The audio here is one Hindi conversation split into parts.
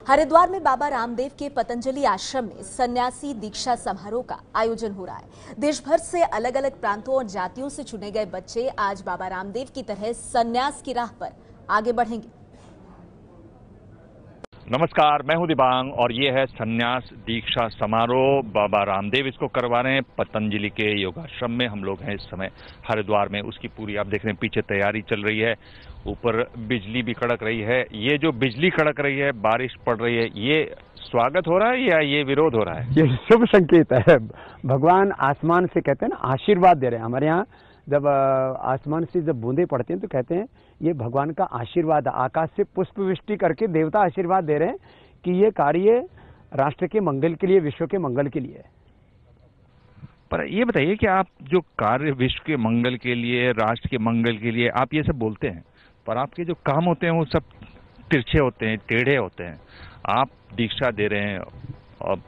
हरिद्वार में बाबा रामदेव के पतंजलि आश्रम में सन्यासी दीक्षा समारोह का आयोजन हो रहा है। देश भर से अलग अलग प्रांतों और जातियों से चुने गए बच्चे आज बाबा रामदेव की तरह सन्यास की राह पर आगे बढ़ेंगे। नमस्कार, मैं हूं दिबांग और ये है सन्यास दीक्षा समारोह। बाबा रामदेव इसको करवा रहे हैं पतंजलि के योगाश्रम में। हम लोग हैं इस समय हरिद्वार में। उसकी पूरी आप देख रहे हैं पीछे तैयारी चल रही है। ऊपर बिजली भी कड़क रही है। ये जो बिजली कड़क रही है, बारिश पड़ रही है, ये स्वागत हो रहा है या ये विरोध हो रहा है? ये शुभ संकेत है। भगवान आसमान से कहते हैं ना, आशीर्वाद दे रहे हैं। हमारे यहाँ जब आसमान से जब बूंदे पड़ते हैं तो कहते हैं ये भगवान का आशीर्वाद। आकाश से पुष्प वृष्टि करके देवता आशीर्वाद दे रहे हैं कि ये कार्य राष्ट्र के मंगल के लिए, विश्व के मंगल के लिए है। पर ये बताइए कि आप जो कार्य विश्व के मंगल के लिए, राष्ट्र के मंगल के लिए, आप ये सब बोलते हैं, पर आपके जो काम होते हैं वो सब तिरछे होते हैं, टेढ़े होते हैं। आप दीक्षा दे रहे हैं और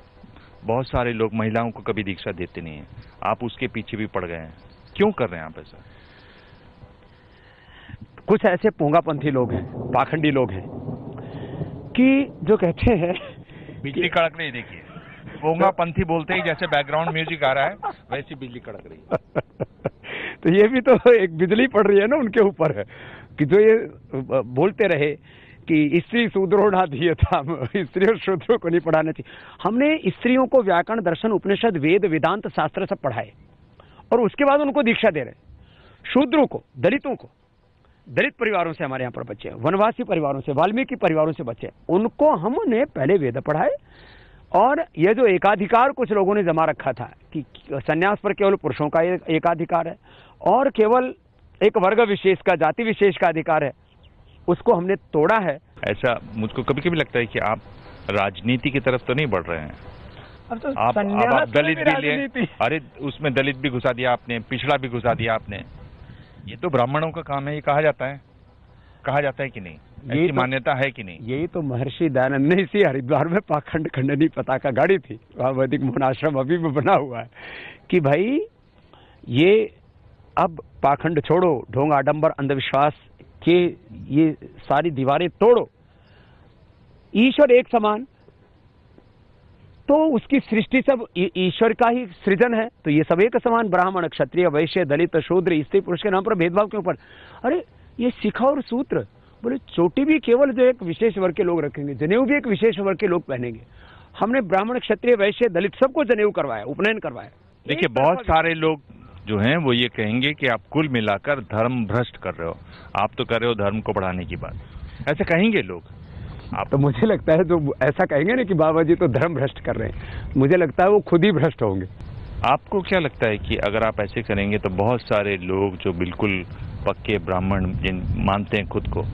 बहुत सारे लोग महिलाओं को कभी दीक्षा देते नहीं है। आप उसके पीछे भी पड़ गए हैं। क्यों कर रहे हैं आप ऐसा? कुछ ऐसे पोंगापंथी लोग हैं, पाखंडी लोग हैं कि जो कहते हैं बिजली कड़क रही। देखिए, पोंगापंथी बोलते ही जैसे बैकग्राउंड म्यूजिक आ रहा है वैसी बिजली कड़क रही है। तो ये भी तो एक बिजली पड़ रही है ना उनके ऊपर है कि जो ये बोलते रहे कि स्त्री शूद्रो ना धीयता, स्त्री और शूद्रों को नहीं पढ़ाना चाहिए। हमने स्त्रियों को व्याकरण, दर्शन, उपनिषद, वेद, वेदांत, शास्त्र सब पढ़ाए और उसके बाद उनको दीक्षा दे रहे। शूद्रों को, दलितों को, दलित परिवारों से हमारे यहाँ पर बच्चे, वनवासी परिवारों से, वाल्मीकि परिवारों से बच्चे, उनको हमने पहले वेद पढ़ाए। और ये जो एकाधिकार कुछ लोगों ने जमा रखा था कि सन्यास पर केवल पुरुषों का एकाधिकार है और केवल एक वर्ग विशेष का, जाति विशेष का अधिकार है, उसको हमने तोड़ा है। ऐसा मुझको कभी कभी लगता है कि आप राजनीति की तरफ तो नहीं बढ़ रहे हैं। अब तो आप दलित भी लिए, अरे उसमें दलित भी घुसा दिया आपने, पिछड़ा भी घुसा दिया आपने। ये तो ब्राह्मणों का काम है, ये कहा जाता है कि नहीं? ऐसी मान्यता है कि नहीं? यही तो महर्षि दयानंद ने इसी हरिद्वार में पाखंड खंडनी पताका गाड़ी थी। वहां वैदिक मोहन आश्रम अभी भी बना हुआ है कि भाई ये अब पाखंड छोड़ो, ढोंग, आडंबर, अंधविश्वास के ये सारी दीवारें तोड़ो। ईश्वर एक समान, तो उसकी सृष्टि सब ईश्वर का ही सृजन है, तो ये सब एक समान, ब्राह्मण, क्षत्रिय, वैश्य, दलित, शूद्र, स्त्री पुरुष के नाम पर भेदभाव क्यों? पर अरे ये शिखा और सूत्र, बोले चोटी भी केवल जो एक विशेष वर्ग के लोग रखेंगे, जनेऊ भी एक विशेष वर्ग के लोग पहनेंगे। हमने ब्राह्मण, क्षत्रिय, वैश्य, दलित सबको जनेऊ करवाया, उपनयन करवाया। देखिए, बहुत सारे लोग जो हैं वो ये कहेंगे कि आप कुल मिलाकर धर्म भ्रष्ट कर रहे हो। आप तो कर रहे हो धर्म को बढ़ाने की बात, ऐसे कहेंगे लोग। आप तो मुझे लगता है जो ऐसा कहेंगे ना कि बाबा जी तो धर्म भ्रष्ट कर रहे हैं, मुझे लगता है वो खुद ही भ्रष्ट होंगे। आपको क्या लगता है कि अगर आप ऐसे करेंगे तो बहुत सारे लोग जो बिल्कुल पक्के ब्राह्मण जिन मानते हैं खुद को,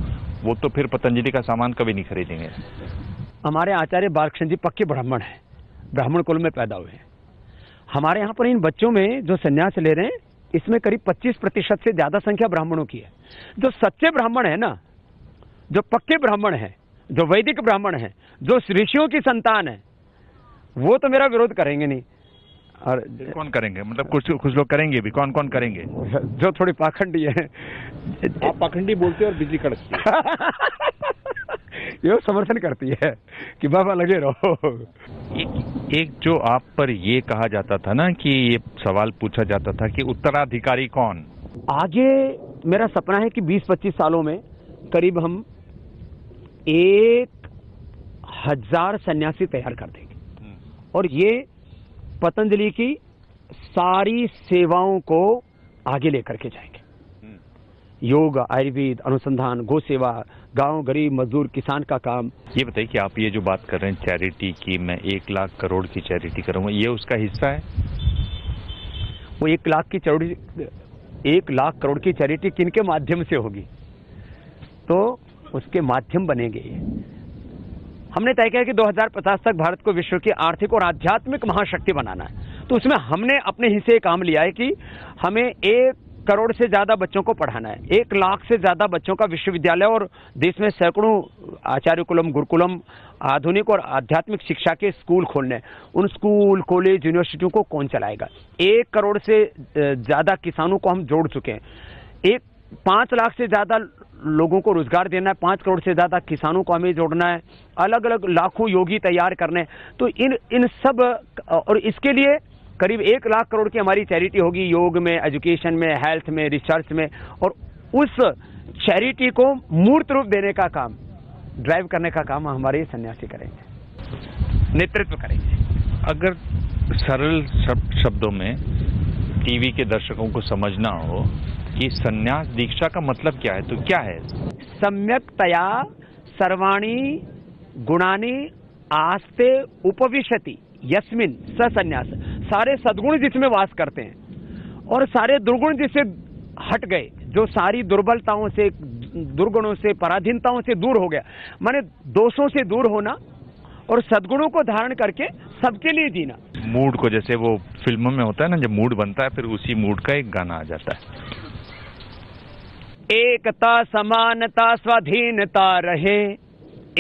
वो तो फिर पतंजलि का सामान कभी नहीं खरीदेंगे? हमारे आचार्य बालकृष्ण जी पक्के ब्राह्मण हैं, ब्राह्मण कुल में पैदा हुए हैं। हमारे यहाँ पर इन बच्चों में जो संन्यास ले रहे हैं, इसमें करीब 25% से ज्यादा संख्या ब्राह्मणों की है। जो सच्चे ब्राह्मण है ना, जो पक्के ब्राह्मण है, जो वैदिक ब्राह्मण है, जो ऋषियों की संतान है, वो तो मेरा विरोध करेंगे नहीं। और कौन करेंगे? मतलब कुछ लोग करेंगे भी। कौन कौन करेंगे? जो थोड़ी पाखंडी है। आप पाखंडी बोलते हैं और बिजली कड़कती है। ये समर्थन करती है कि बाबा लगे रहो। एक जो आप पर ये कहा जाता था ना, कि ये सवाल पूछा जाता था कि उत्तराधिकारी कौन? आगे मेरा सपना है कि 20-25 सालों में करीब हम 1000 सन्यासी तैयार कर देंगे और ये पतंजलि की सारी सेवाओं को आगे लेकर के जाएंगे। योग, आयुर्वेद, अनुसंधान, गो सेवा, गांव, गरीब, मजदूर, किसान का काम। ये बताइए कि आप ये जो बात कर रहे हैं चैरिटी की, मैं 1 लाख करोड़ की चैरिटी करूंगा, ये उसका हिस्सा है? वो 1 लाख करोड़ की चैरिटी किनके माध्यम से होगी? तो उसके माध्यम बनेंगे। हमने तय किया कि 2050 तक भारत को विश्व की आर्थिक और आध्यात्मिक महाशक्ति बनाना है। तो उसमें हमने अपने हिस्से काम लिया है कि हमें 1 करोड़ से ज्यादा बच्चों को पढ़ाना है, 1 लाख से ज्यादा बच्चों का विश्वविद्यालय और देश में सैकड़ों आचार्य कुलम, गुरुकुलम, आधुनिक और आध्यात्मिक शिक्षा के स्कूल खोलने। उन स्कूल, कॉलेज, यूनिवर्सिटियों को कौन चलाएगा? 1 करोड़ से ज्यादा किसानों को हम जोड़ चुके हैं। 1 5 लाख से ज्यादा लोगों को रोजगार देना है, 5 करोड़ से ज्यादा किसानों को हमें जोड़ना है, अलग अलग लाखों योगी तैयार करने हैं। तो इन सब, और इसके लिए करीब 1 लाख करोड़ की हमारी चैरिटी होगी, योग में, एजुकेशन में, हेल्थ में, रिसर्च में, और उस चैरिटी को मूर्त रूप देने का काम, ड्राइव करने का काम हमारे सन्यासी करेंगे, नेतृत्व करेंगे। अगर सरल शब्दों में टीवी के दर्शकों को समझना हो कि सन्यास दीक्षा का मतलब क्या है, तो क्या है? सम्यक्तया सर्वाणी गुणानि आस्ते उपविशति यस्मिन स सन्यास। सारे सद्गुण जिसमें वास करते हैं और सारे दुर्गुण जिससे हट गए, जो सारी दुर्बलताओं से, दुर्गुणों से, पराधीनताओं से दूर हो गया, माने दोषों से दूर होना और सद्गुणों को धारण करके सबके लिए जीना। मूड को, जैसे वो फिल्मों में होता है ना, जब मूड बनता है फिर उसी मूड का एक गाना आ जाता है। एकता समानता स्वाधीनता रहे,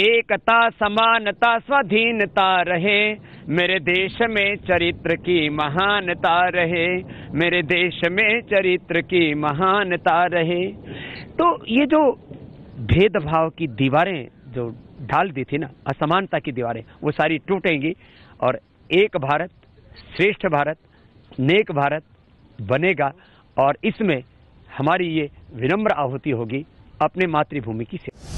एकता समानता स्वाधीनता रहे, मेरे देश में चरित्र की महानता रहे, मेरे देश में चरित्र की महानता रहे। तो ये जो भेदभाव की दीवारें जो डाल दी थी ना, असमानता की दीवारें, वो सारी टूटेंगी और एक भारत श्रेष्ठ भारत, नेक भारत बनेगा। और इसमें हमारी ये विनम्र आहुति होगी अपने मातृभूमि की सेवा।